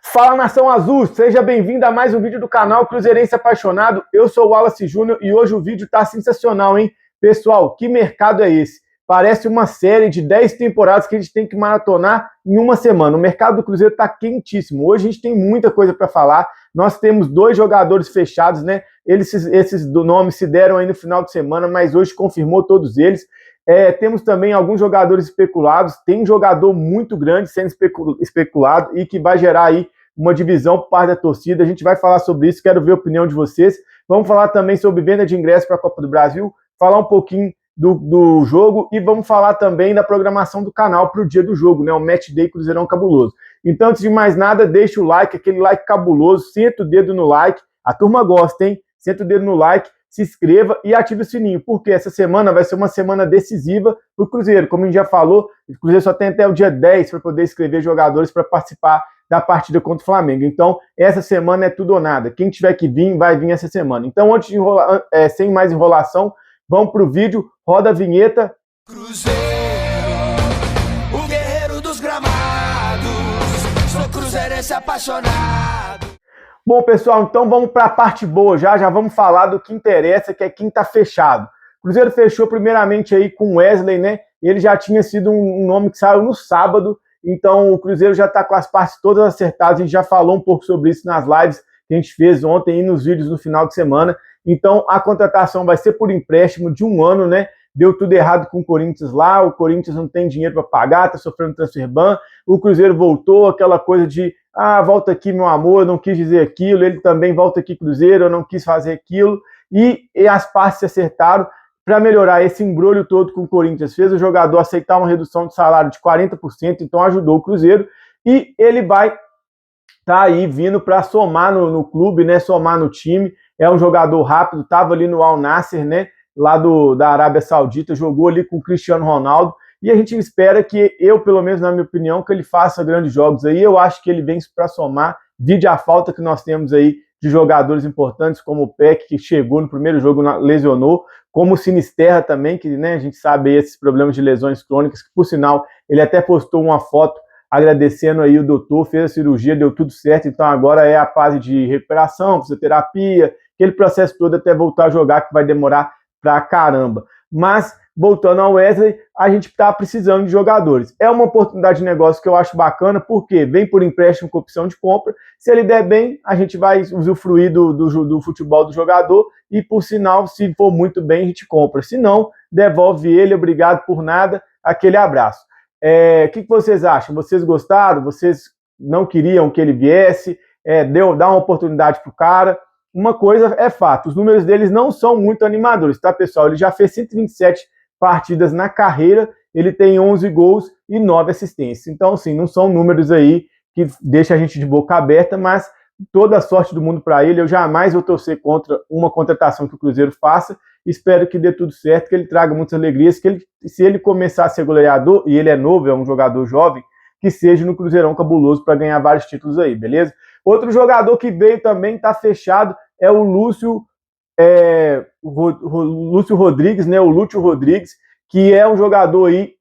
Fala, Nação Azul, seja bem-vindo a mais um vídeo do canal Cruzeirense Apaixonado. Eu sou o Wallace Júnior e hoje o vídeo tá sensacional, hein? Pessoal, que mercado é esse? Parece uma série de 10 temporadas que a gente tem que maratonar em uma semana. O mercado do Cruzeiro tá quentíssimo. Hoje a gente tem muita coisa para falar. Nós temos 2 jogadores fechados, né? Esses do nome se deram aí no final de semana, mas hoje confirmou todos eles. Temos também alguns jogadores especulados. Tem jogador muito grande sendo especulado e que vai gerar aí uma divisão por parte da torcida. A gente vai falar sobre isso, quero ver a opinião de vocês. Vamos falar também sobre venda de ingressos para a Copa do Brasil, falar um pouquinho do jogo e vamos falar também da programação do canal para o dia do jogo, né? O Match Day Cruzeirão Cabuloso. Então, antes de mais nada, deixa o like, aquele like cabuloso, senta o dedo no like, a turma gosta, hein? Senta o dedo no like, se inscreva e ative o sininho, porque essa semana vai ser uma semana decisiva para o Cruzeiro. Como a gente já falou, o Cruzeiro só tem até o dia 10 para poder inscrever jogadores para participar da partida contra o Flamengo. Então, essa semana é tudo ou nada. Quem tiver que vir, vai vir essa semana. Então, antes de sem mais enrolação, vamos para o vídeo, roda a vinheta. Cruzeiro, o guerreiro dos gramados, sou cruzeirense apaixonado. Bom, pessoal, então vamos para a parte boa já vamos falar do que interessa, que é quem está fechado. O Cruzeiro fechou primeiramente aí com o Wesley, né? Ele já tinha sido um nome que saiu no sábado, então o Cruzeiro já está com as partes todas acertadas, a gente já falou um pouco sobre isso nas lives que a gente fez ontem e nos vídeos no final de semana. Então a contratação vai ser por empréstimo de 1 ano, né? Deu tudo errado com o Corinthians lá, o Corinthians não tem dinheiro para pagar, está sofrendo transfer ban, o Cruzeiro voltou, aquela coisa de volta aqui meu amor, eu não quis dizer aquilo, ele também volta aqui Cruzeiro, eu não quis fazer aquilo, e as partes se acertaram para melhorar esse embrolho todo com o Corinthians, fez o jogador aceitar uma redução de salário de 40%, então ajudou o Cruzeiro, e ele vai estar aí vindo para somar no clube, né, somar no time, é um jogador rápido, estava ali no Al Nassr, né, lá da Arábia Saudita, jogou ali com o Cristiano Ronaldo, e a gente espera que, pelo menos na minha opinião, que ele faça grandes jogos aí. Eu acho que ele vem para somar, vide a falta que nós temos aí de jogadores importantes, como o Peck, que chegou no primeiro jogo, lesionou, como o Sinisterra também, que, né, a gente sabe aí esses problemas de lesões crônicas, que por sinal, ele até postou uma foto agradecendo aí o doutor, fez a cirurgia, deu tudo certo, então agora é a fase de recuperação, fisioterapia, aquele processo todo até voltar a jogar, que vai demorar pra caramba. Mas, voltando ao Wesley, a gente está precisando de jogadores. É uma oportunidade de negócio que eu acho bacana, porque vem por empréstimo com opção de compra. Se ele der bem, a gente vai usufruir do futebol do jogador e, por sinal, se for muito bem, a gente compra. Se não, devolve ele, obrigado por nada, aquele abraço. O que vocês acham? Vocês gostaram? Vocês não queriam que ele viesse? Dá uma oportunidade para o cara? Uma coisa é fato, os números deles não são muito animadores, tá, pessoal? Ele já fez 127 partidas na carreira, ele tem 11 gols e 9 assistências. Então, assim, não são números aí que deixam a gente de boca aberta, mas toda a sorte do mundo para ele. Eu jamais vou torcer contra uma contratação que o Cruzeiro faça. Espero que dê tudo certo, que ele traga muitas alegrias, que se ele começar a ser goleador, e ele é novo, é um jogador jovem, que seja no Cruzeirão Cabuloso para ganhar vários títulos aí, beleza? Outro jogador que veio também, está fechado, é o Lúcio Rodrigues, né? O Lúcio Rodrigues, que é um jogador aí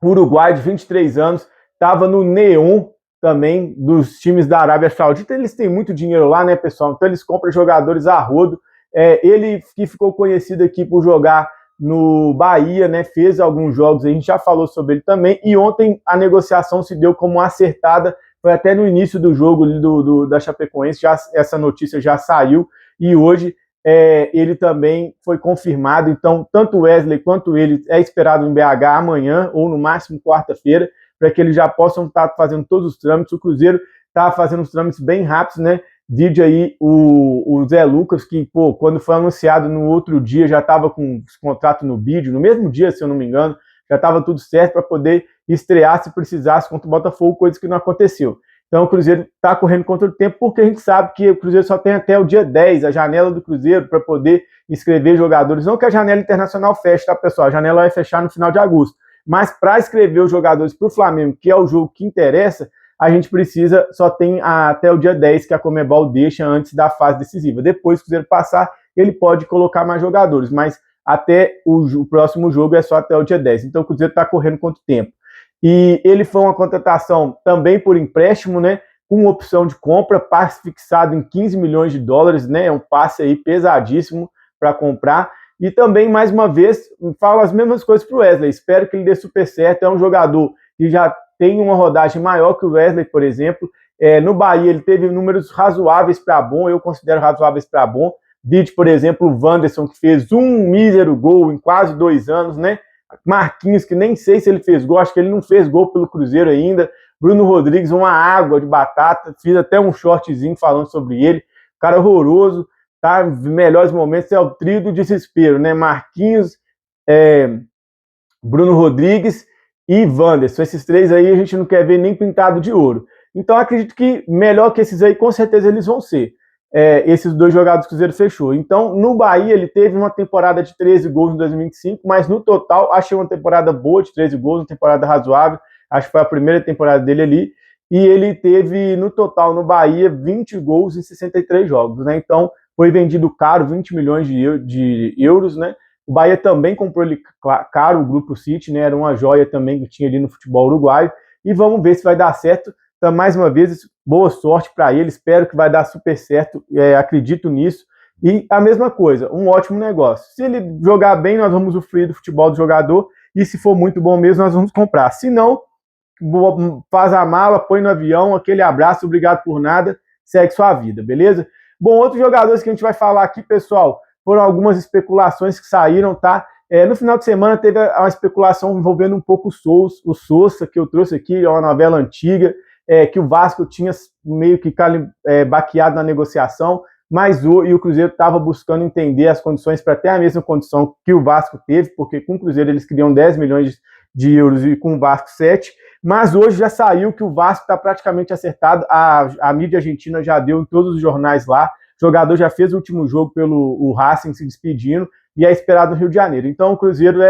uruguaio de 23 anos, estava no Neon também, dos times da Arábia Saudita. Eles têm muito dinheiro lá, né, pessoal? Então eles compram jogadores a rodo. Ele que ficou conhecido aqui por jogar no Bahia, né? Fez alguns jogos, a gente já falou sobre ele também, e ontem a negociação se deu como acertada. Foi até no início do jogo da Chapecoense, essa notícia já saiu, e hoje ele também foi confirmado. Então, tanto o Wesley quanto ele é esperado em BH amanhã, ou no máximo quarta-feira, para que eles já possam estar fazendo todos os trâmites. O Cruzeiro está fazendo os trâmites bem rápidos, né? Vídeo aí o Zé Lucas, que, quando foi anunciado no outro dia, já estava com os contratos no vídeo, no mesmo dia, se eu não me engano, já estava tudo certo para poder estrear se precisasse contra o Botafogo, coisa que não aconteceu. Então o Cruzeiro está correndo contra o tempo, porque a gente sabe que o Cruzeiro só tem até o dia 10, a janela do Cruzeiro, para poder inscrever jogadores. Não que a janela internacional feche, tá, pessoal? A janela vai fechar no final de agosto. Mas para inscrever os jogadores para o Flamengo, que é o jogo que interessa, a gente precisa, só tem até o dia 10 que a Conmebol deixa antes da fase decisiva. Depois que o Cruzeiro passar, ele pode colocar mais jogadores, mas até o próximo jogo é só até o dia 10. Então o Cruzeiro está correndo contra o tempo. E ele foi uma contratação também por empréstimo, né? com opção de compra, passe fixado em 15 milhões de dólares, né? É um passe aí pesadíssimo para comprar. E também, mais uma vez, falo as mesmas coisas para o Wesley. Espero que ele dê super certo. É um jogador que já tem uma rodagem maior que o Wesley, por exemplo. No Bahia, ele teve números razoáveis para bom. Eu considero razoáveis para bom. Vídeo, por exemplo, o Wanderson, que fez um mísero gol em quase 2 anos, né? Marquinhos, que nem sei se ele fez gol. Acho que ele não fez gol pelo Cruzeiro ainda. Bruno Rodrigues, uma água de batata. Fiz até um shortzinho falando sobre ele. Cara horroroso. Tá, melhores momentos é o trio do desespero, né? Marquinhos, Bruno Rodrigues e Wanderson. Esses três aí a gente não quer ver nem pintado de ouro. Então acredito que melhor que esses aí, com certeza eles vão ser. Esses 2 jogadores que o Cruzeiro fechou. Então, no Bahia, ele teve uma temporada de 13 gols em 2025, mas no total achei uma temporada boa de 13 gols, uma temporada razoável. Acho que foi a primeira temporada dele ali. E ele teve, no total, no Bahia, 20 gols em 63 jogos, né? Então, foi vendido caro, 20 milhões de euros, né? O Bahia também comprou ele caro, o Grupo City, né? Era uma joia também que tinha ali no futebol uruguaio. E vamos ver se vai dar certo. Então, mais uma vez, boa sorte para ele. Espero que vai dar super certo. Acredito nisso. E a mesma coisa, um ótimo negócio. Se ele jogar bem, nós vamos usufruir do futebol do jogador. E se for muito bom mesmo, nós vamos comprar. Se não, faz a mala, põe no avião, aquele abraço, obrigado por nada, segue sua vida, beleza? Bom, outros jogadores que a gente vai falar aqui, pessoal, foram algumas especulações que saíram, tá? No final de semana teve uma especulação envolvendo um pouco o Sousa, que eu trouxe aqui, é uma novela antiga, que o Vasco tinha meio que baqueado na negociação, mas o Cruzeiro estava buscando entender as condições para ter a mesma condição que o Vasco teve, porque com o Cruzeiro eles queriam 10 milhões de euros e com o Vasco 7, mas hoje já saiu que o Vasco está praticamente acertado, a mídia argentina já deu em todos os jornais lá, o jogador já fez o último jogo pelo Racing se despedindo e é esperado no Rio de Janeiro. Então o Cruzeiro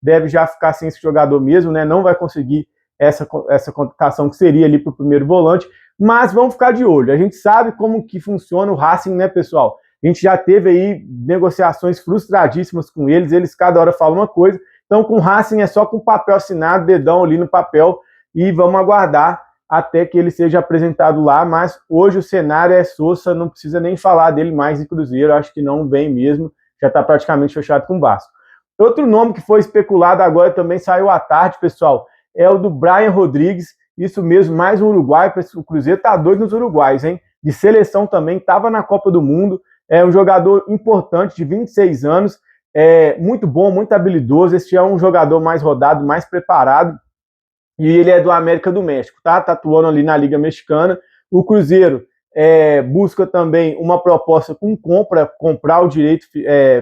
deve já ficar sem esse jogador mesmo, né? Não vai conseguir essa contratação que seria ali para o primeiro volante, mas vamos ficar de olho. A gente sabe como que funciona o Racing, né, pessoal? A gente já teve aí negociações frustradíssimas com eles cada hora falam uma coisa. Então com o Racing é só com papel assinado, dedão ali no papel, e vamos aguardar até que ele seja apresentado lá, mas hoje o cenário é Sousa, não precisa nem falar dele mais em Cruzeiro, acho que não vem mesmo, já está praticamente fechado com o Vasco. Outro nome que foi especulado agora também saiu à tarde, pessoal, é o do Brian Rodrigues, isso mesmo, mais um uruguaio, o Cruzeiro tá doido nos uruguaios, hein? De seleção também, estava na Copa do Mundo, é um jogador importante de 26 anos, muito bom, muito habilidoso, este é um jogador mais rodado, mais preparado, e ele é do América do México, tá? Tá atuando ali na Liga Mexicana. O Cruzeiro busca também uma proposta com comprar o direito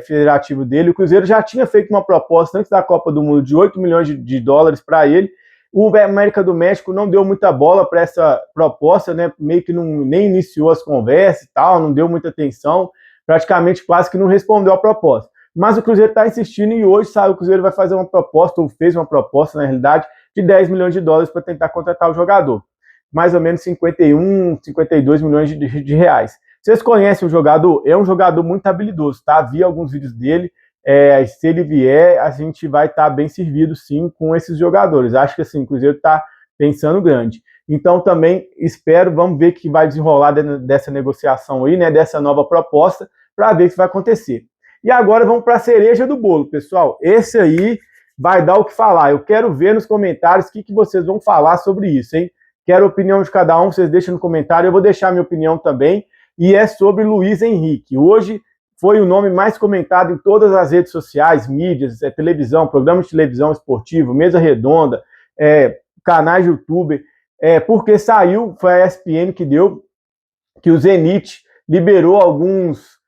federativo dele. O Cruzeiro já tinha feito uma proposta antes da Copa do Mundo de 8 milhões de dólares para ele. O América do México não deu muita bola para essa proposta, né? Meio que nem iniciou as conversas e tal, não deu muita atenção, praticamente quase que não respondeu a proposta. Mas o Cruzeiro está insistindo e hoje sabe, o Cruzeiro vai fazer uma proposta, ou fez uma proposta na realidade, de 10 milhões de dólares para tentar contratar o jogador. Mais ou menos 51, 52 milhões de reais. Vocês conhecem o jogador? É um jogador muito habilidoso, tá? Vi alguns vídeos dele. Se ele vier, a gente vai estar bem servido, sim, com esses jogadores. Acho que assim, o Cruzeiro está pensando grande. Então também espero, vamos ver o que vai desenrolar dessa negociação aí, né? Dessa nova proposta, para ver o que vai acontecer. E agora vamos para a cereja do bolo, pessoal. Esse aí vai dar o que falar. Eu quero ver nos comentários o que vocês vão falar sobre isso, hein? Quero a opinião de cada um, vocês deixam no comentário. Eu vou deixar minha opinião também. E é sobre Luiz Henrique. Hoje foi o nome mais comentado em todas as redes sociais, mídias, televisão, programa de televisão esportivo, mesa redonda, canais de YouTube, porque saiu, foi a ESPN que deu, que o Zenit liberou alguns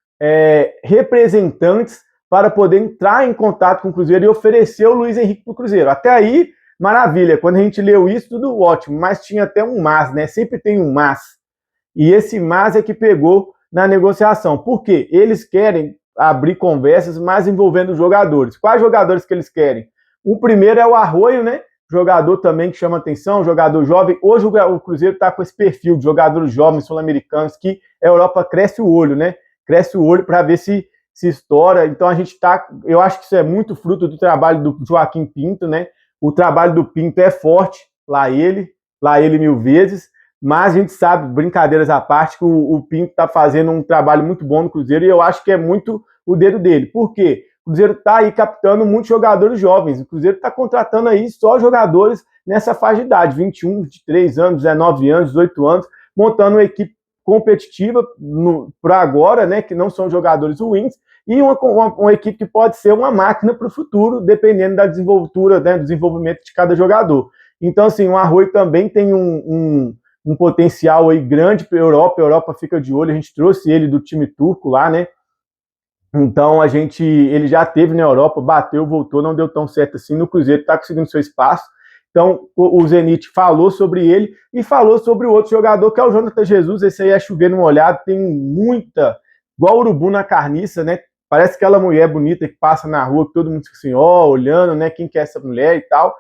representantes para poder entrar em contato com o Cruzeiro e oferecer o Luiz Henrique para o Cruzeiro. Até aí, maravilha. Quando a gente leu isso, tudo ótimo. Mas tinha até um mas, né? Sempre tem um mas. E esse mas é que pegou na negociação. Por quê? Eles querem abrir conversas, mas envolvendo os jogadores. Quais jogadores que eles querem? O primeiro é o Arroio, né? Jogador também que chama atenção, jogador jovem. Hoje o Cruzeiro está com esse perfil de jogadores jovens sul-americanos que a Europa cresce o olho, né? Cresce o olho para ver se estoura. Então a gente tá, eu acho que isso é muito fruto do trabalho do Joaquim Pinto, né? O trabalho do Pinto é forte, lá ele 1000 vezes, mas a gente sabe, brincadeiras à parte, que o Pinto está fazendo um trabalho muito bom no Cruzeiro e eu acho que é muito o dedo dele. Por quê? O Cruzeiro está aí captando muitos jogadores jovens, o Cruzeiro está contratando aí só jogadores nessa faixa de idade, 21, 23 anos, 19 anos, 18 anos, montando uma equipe competitiva para agora, né, que não são jogadores ruins, e uma equipe que pode ser uma máquina para o futuro, dependendo da desenvoltura, né, do desenvolvimento de cada jogador. Então, assim, o Arroio também tem um potencial aí grande para a Europa fica de olho, a gente trouxe ele do time turco lá, né? Então ele já teve na Europa, bateu, voltou, não deu tão certo assim, no Cruzeiro está conseguindo seu espaço. Então o Zenit falou sobre ele e falou sobre o outro jogador, que é o Jonathan Jesus. Esse aí é chovendo molhado, tem muita, igual urubu na carniça, né? Parece aquela mulher bonita que passa na rua, que todo mundo fica assim, ó, olhando, né? Quem que é essa mulher e tal.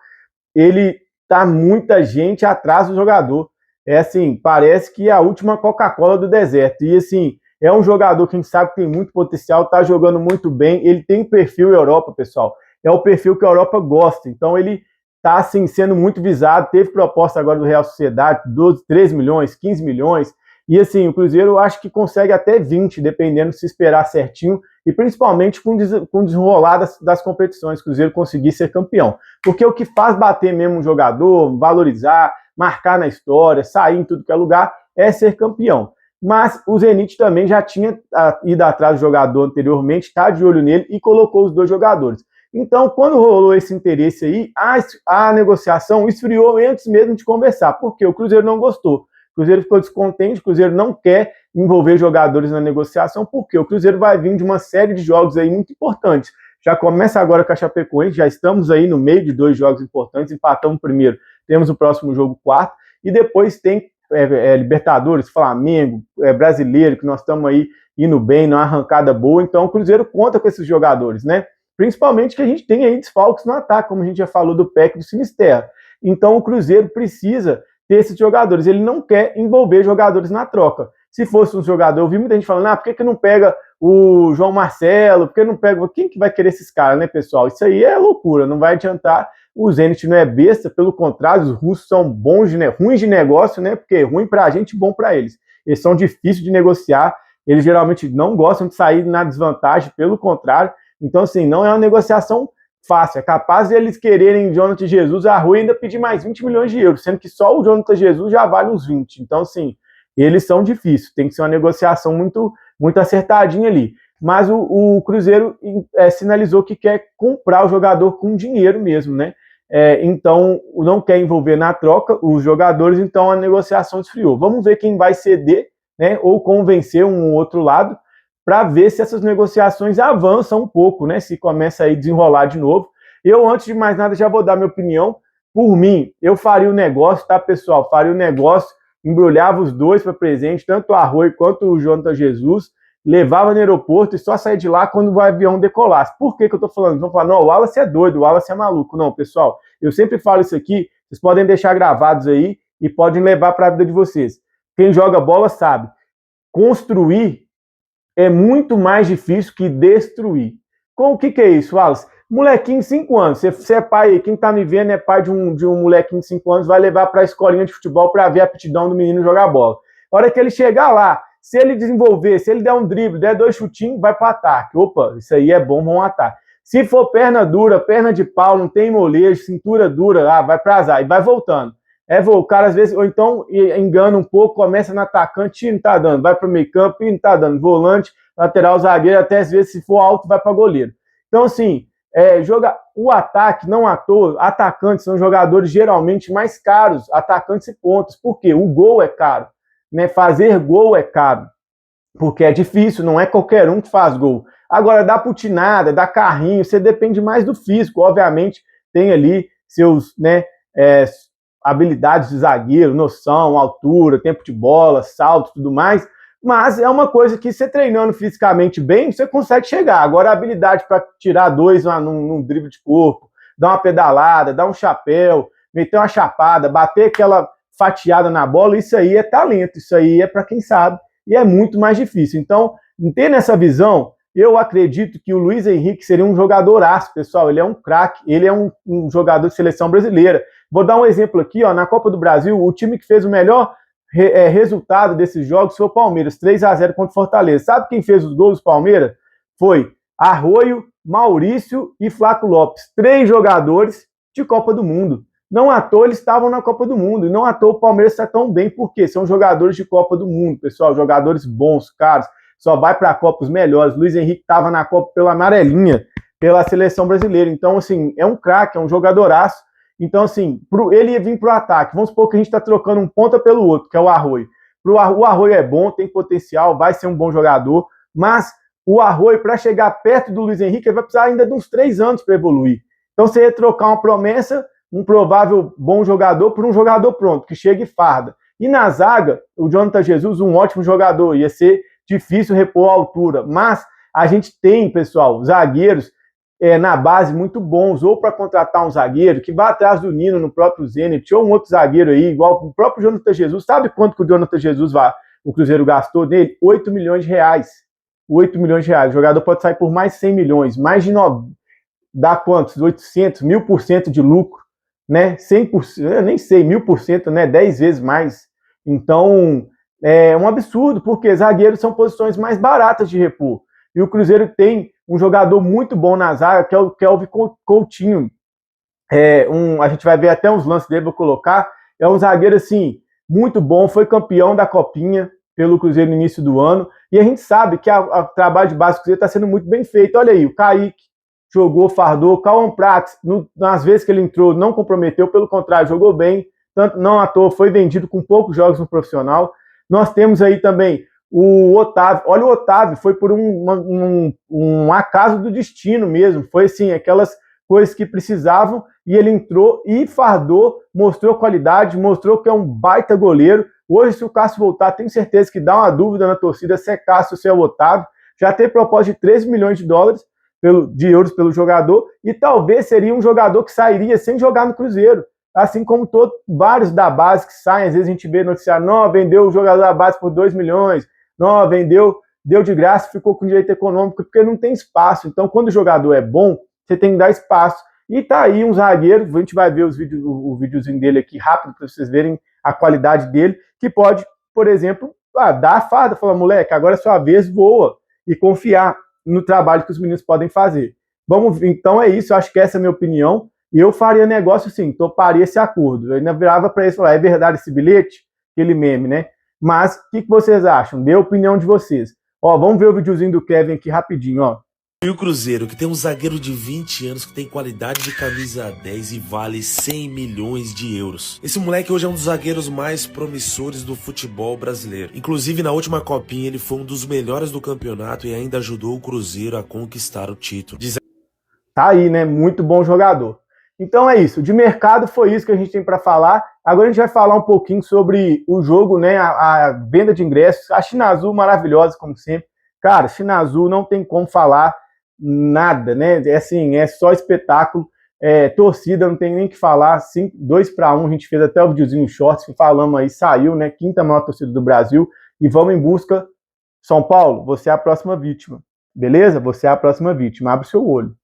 Ele tá muita gente atrás do jogador. É assim, parece que é a última Coca-Cola do deserto. E assim, é um jogador que a gente sabe que tem muito potencial, tá jogando muito bem. Ele tem perfil Europa, pessoal. É o perfil que a Europa gosta. Então ele tá assim, sendo muito visado. Teve proposta agora do Real Sociedade, 12, 13 milhões, 15 milhões. E assim, o Cruzeiro eu acho que consegue até 20, dependendo se esperar certinho. E principalmente com o desenrolar das competições, o Cruzeiro conseguir ser campeão. Porque o que faz bater mesmo um jogador, valorizar, marcar na história, sair em tudo que é lugar, é ser campeão. Mas o Zenit também já tinha ido atrás do jogador anteriormente, está de olho nele e colocou os dois jogadores. Então, quando rolou esse interesse aí, a negociação esfriou antes mesmo de conversar, porque o Cruzeiro não gostou. O Cruzeiro ficou descontente, o Cruzeiro não quer envolver jogadores na negociação, porque o Cruzeiro vai vir de uma série de jogos aí muito importantes. Já começa agora com a Chapecoense, já estamos aí no meio de 2 jogos importantes, empatamos o primeiro, temos o próximo jogo 4, e depois tem Libertadores, Flamengo, Brasileiro, que nós estamos aí indo bem, numa arrancada boa. Então o Cruzeiro conta com esses jogadores, né? Principalmente que a gente tem aí desfalques no ataque, como a gente já falou do PEC e do Sinisterra. Então o Cruzeiro precisa ter esses jogadores, ele não quer envolver jogadores na troca. Se fosse um jogador, eu vi muita gente falando, por que não pega o João Marcelo, por que não pega... Quem que vai querer esses caras, né, pessoal? Isso aí é loucura, não vai adiantar. O Zenit não é besta, pelo contrário, os russos são ruins de negócio, né? Porque ruim pra gente, bom pra eles. Eles são difíceis de negociar, eles geralmente não gostam de sair na desvantagem, pelo contrário. Então, assim, não é uma negociação fácil. É capaz de eles quererem Jonathan Jesus, a Rui ainda pedir mais 20 milhões de euros, sendo que só o Jonathan Jesus já vale uns 20. Então, assim, eles são difíceis. Tem que ser uma negociação muito, muito acertadinha ali. Mas o Cruzeiro sinalizou que quer comprar o jogador com dinheiro mesmo, né? Então, não quer envolver na troca os jogadores, então a negociação esfriou. Vamos ver quem vai ceder, né? Ou convencer um ou outro lado, para ver se essas negociações avançam um pouco, né? Se começa aí a desenrolar de novo. Eu, antes de mais nada, já vou dar minha opinião. Por mim, eu faria o negócio, tá, pessoal? Faria o negócio, embrulhava os dois para presente, tanto o Arroio quanto o Jonathan Jesus, levava no aeroporto e só sair de lá quando o avião decolasse. Por que eu tô falando? Vão falar, não, o Wallace é doido, o Wallace é maluco. Não, pessoal, eu sempre falo isso aqui, vocês podem deixar gravados aí e podem levar para a vida de vocês. Quem joga bola sabe, construir é muito mais difícil que destruir. Com o que é isso, Wallace? Molequinho de 5 anos, você é pai, quem tá me vendo é pai de um molequinho de 5 anos, vai levar para a escolinha de futebol para ver a aptidão do menino jogar bola. A hora que ele chegar lá, se ele desenvolver, se ele der um drible, der 2 chutinhos, vai para o ataque. Opa, isso aí é bom, vamos ataque. Se for perna dura, perna de pau, não tem molejo, cintura dura, vai para azar e vai voltando. O cara às vezes, ou então engana um pouco, começa no atacante e não tá dando, vai para o meio campo e não tá dando, volante, lateral, zagueiro, até às vezes se for alto vai para goleiro. Então assim, o ataque, não à toa, atacantes são jogadores geralmente mais caros, atacantes e pontos, porque o gol é caro, né? Fazer gol é caro, porque é difícil, não é qualquer um que faz gol. Agora, dá putinada, dá carrinho, você depende mais do físico, obviamente tem ali seus, né, habilidades de zagueiro, noção, altura, tempo de bola, salto e tudo mais, mas é uma coisa que você treinando fisicamente bem, você consegue chegar. Agora a habilidade para tirar 2 num drible de corpo, dar uma pedalada, dar um chapéu, meter uma chapada, bater aquela fatiada na bola, isso aí é talento, isso aí é para quem sabe, e é muito mais difícil. Então, tendo essa visão, eu acredito que o Luiz Henrique seria um jogadoraço, pessoal. Ele é um craque, ele é um jogador de seleção brasileira. Vou dar um exemplo aqui, ó, na Copa do Brasil, o time que fez o melhor resultado desses jogos foi o Palmeiras, 3-0 contra o Fortaleza. Sabe quem fez os gols do Palmeiras? Foi Arroio, Maurício e Flávio Lopes. 3 jogadores de Copa do Mundo. Não à toa eles estavam na Copa do Mundo. E não à toa o Palmeiras está tão bem, porque são jogadores de Copa do Mundo, pessoal. Jogadores bons, caros. Só vai para a Copa os melhores. Luiz Henrique estava na Copa pela amarelinha, pela seleção brasileira. Então, assim, é um craque, é um jogadoraço. Então, assim, ele ia vir para o ataque. Vamos supor que a gente está trocando um ponta pelo outro, que é o Arroio. O Arroio é bom, tem potencial, vai ser um bom jogador, mas o Arroio, para chegar perto do Luiz Henrique, ele vai precisar ainda de uns 3 anos para evoluir. Então, você ia trocar uma promessa, um provável bom jogador, por um jogador pronto, que chega e farda. E na zaga, o Jonathan Jesus, um ótimo jogador, ia ser difícil repor a altura, mas a gente tem, pessoal, zagueiros na base muito bons, ou para contratar um zagueiro que vá atrás do Nino no próprio Zenit, ou um outro zagueiro aí, igual o próprio Jonathan Jesus. Sabe quanto que o Jonathan Jesus o Cruzeiro gastou nele? 8 milhões de reais. 8 milhões de reais. O jogador pode sair por mais 100 milhões, mais de 9, dá quantos? 800, 1000% de lucro, né? 100%, eu nem sei, 1000%, né? 10 vezes mais. Então, é um absurdo, porque zagueiros são posições mais baratas de repor. E o Cruzeiro tem um jogador muito bom na zaga, que é o Kelvin Coutinho. A gente vai ver até uns lances dele, vou colocar. É um zagueiro, assim, muito bom, foi campeão da Copinha pelo Cruzeiro no início do ano. E a gente sabe que o trabalho de base do Cruzeiro está sendo muito bem feito. Olha aí, o Kaique jogou, fardou. O Cauã Prats, nas vezes que ele entrou, não comprometeu, pelo contrário, jogou bem. Tanto não à toa, foi vendido com poucos jogos no profissional. Nós temos aí também o Otávio. Olha, o Otávio foi por um acaso do destino mesmo. Foi assim, aquelas coisas que precisavam, e ele entrou e fardou, mostrou qualidade, mostrou que é um baita goleiro. Hoje, se o Cássio voltar, tenho certeza que dá uma dúvida na torcida se é Cássio ou se é o Otávio. Já tem proposta de 13 milhões de dólares, de euros pelo jogador, e talvez seria um jogador que sairia sem jogar no Cruzeiro. Assim como vários da base que saem, às vezes a gente vê noticiário, não, vendeu o jogador da base por 2 milhões, não, vendeu, deu de graça, ficou com direito econômico, porque não tem espaço. Então, quando o jogador é bom, você tem que dar espaço. E tá aí um zagueiro, a gente vai ver o videozinho dele aqui rápido, para vocês verem a qualidade dele, que pode, por exemplo, dar a farda, falar, moleque, agora é sua vez, voa, e confiar no trabalho que os meninos podem fazer. Então é isso, eu acho que essa é a minha opinião. E eu faria negócio assim, toparia esse acordo. Eu ainda virava para eles e falava, é verdade esse bilhete? Aquele meme, né? Mas, o que vocês acham? Dê a opinião de vocês. Ó, vamos ver o videozinho do Kevin aqui rapidinho, ó. E o Cruzeiro, que tem um zagueiro de 20 anos, que tem qualidade de camisa 10 e vale 100 milhões de euros. Esse moleque hoje é um dos zagueiros mais promissores do futebol brasileiro. Inclusive, na última Copinha, ele foi um dos melhores do campeonato e ainda ajudou o Cruzeiro a conquistar o título. Tá aí, né? Muito bom jogador. Então é isso, de mercado foi isso que a gente tem para falar. Agora a gente vai falar um pouquinho sobre o jogo, né, a venda de ingressos. A China Azul maravilhosa, como sempre. Cara, China Azul não tem como falar nada, né? É assim, é só espetáculo. Torcida, não tem nem o que falar. 2-1, a gente fez até o videozinho shorts que falamos aí, saiu, né? 5ª maior torcida do Brasil. E vamos em busca. São Paulo, você é a próxima vítima. Beleza? Você é a próxima vítima. Abre o seu olho.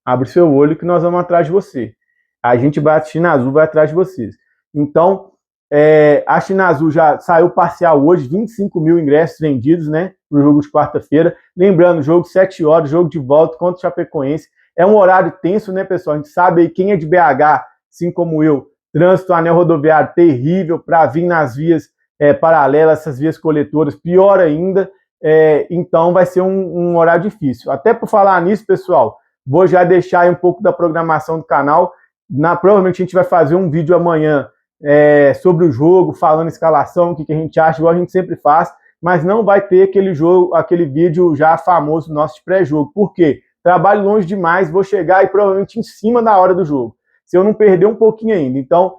Abre o seu olho que nós vamos atrás de você. A gente vai, a China Azul vai atrás de vocês. Então, a China Azul já saiu parcial hoje, 25 mil ingressos vendidos, né, para o jogo de quarta-feira. Lembrando, jogo 7 horas, jogo de volta contra o Chapecoense. É um horário tenso, né, pessoal? A gente sabe aí, quem é de BH, assim como eu, trânsito, anel rodoviário terrível para vir nas vias paralelas, essas vias coletoras, pior ainda. Então, vai ser um horário difícil. Até por falar nisso, pessoal, vou já deixar aí um pouco da programação do canal. Provavelmente a gente vai fazer um vídeo amanhã sobre o jogo, falando escalação, o que a gente acha, igual a gente sempre faz, mas não vai ter aquele vídeo já famoso nosso de pré-jogo. Por quê? Trabalho longe demais, vou chegar aí provavelmente em cima da hora do jogo, se eu não perder um pouquinho ainda. Então,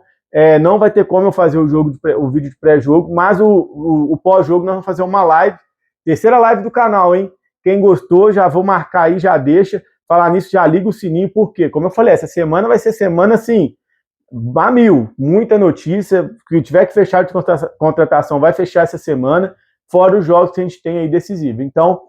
não vai ter como eu fazer o vídeo de pré-jogo, mas o pós-jogo nós vamos fazer uma live, terceira live do canal, hein? Quem gostou, já vou marcar aí, já deixa. Falar nisso, já liga o sininho, porque, como eu falei, essa semana vai ser semana, assim, a mil. Muita notícia, que tiver que fechar de contratação, vai fechar essa semana, fora os jogos que a gente tem aí decisivos. Então,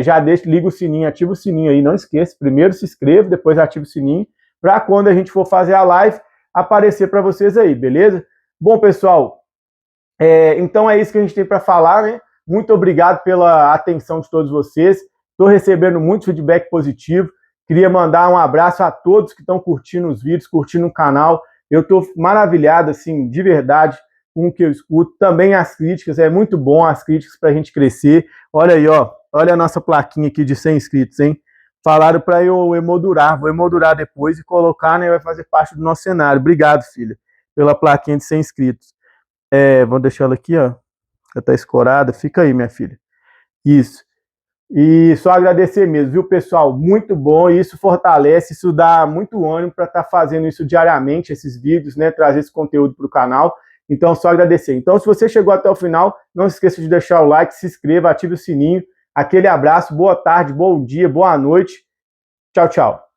já liga o sininho, ativa o sininho aí, não esqueça. Primeiro se inscreva, depois ativa o sininho, para quando a gente for fazer a live, aparecer para vocês aí, beleza? Bom, pessoal, Então é isso que a gente tem para falar, né? Muito obrigado pela atenção de todos vocês. Estou recebendo muito feedback positivo. Queria mandar um abraço a todos que estão curtindo os vídeos, curtindo o canal. Eu estou maravilhado, assim, de verdade, com o que eu escuto. Também as críticas, é muito bom as críticas para a gente crescer. Olha aí, ó, olha a nossa plaquinha aqui de 100 inscritos, hein? Falaram para eu emoldurar, vou emoldurar depois e colocar, né? Vai fazer parte do nosso cenário. Obrigado, filha, pela plaquinha de 100 inscritos. Vou deixar ela aqui, ó. Já tá escorada. Fica aí, minha filha. Isso. E só agradecer mesmo, viu, pessoal? Muito bom. Isso fortalece, isso dá muito ânimo para estar fazendo isso diariamente, esses vídeos, né? Trazer esse conteúdo para o canal. Então, só agradecer. Então, se você chegou até o final, não se esqueça de deixar o like, se inscreva, ative o sininho. Aquele abraço, boa tarde, bom dia, boa noite. Tchau, tchau.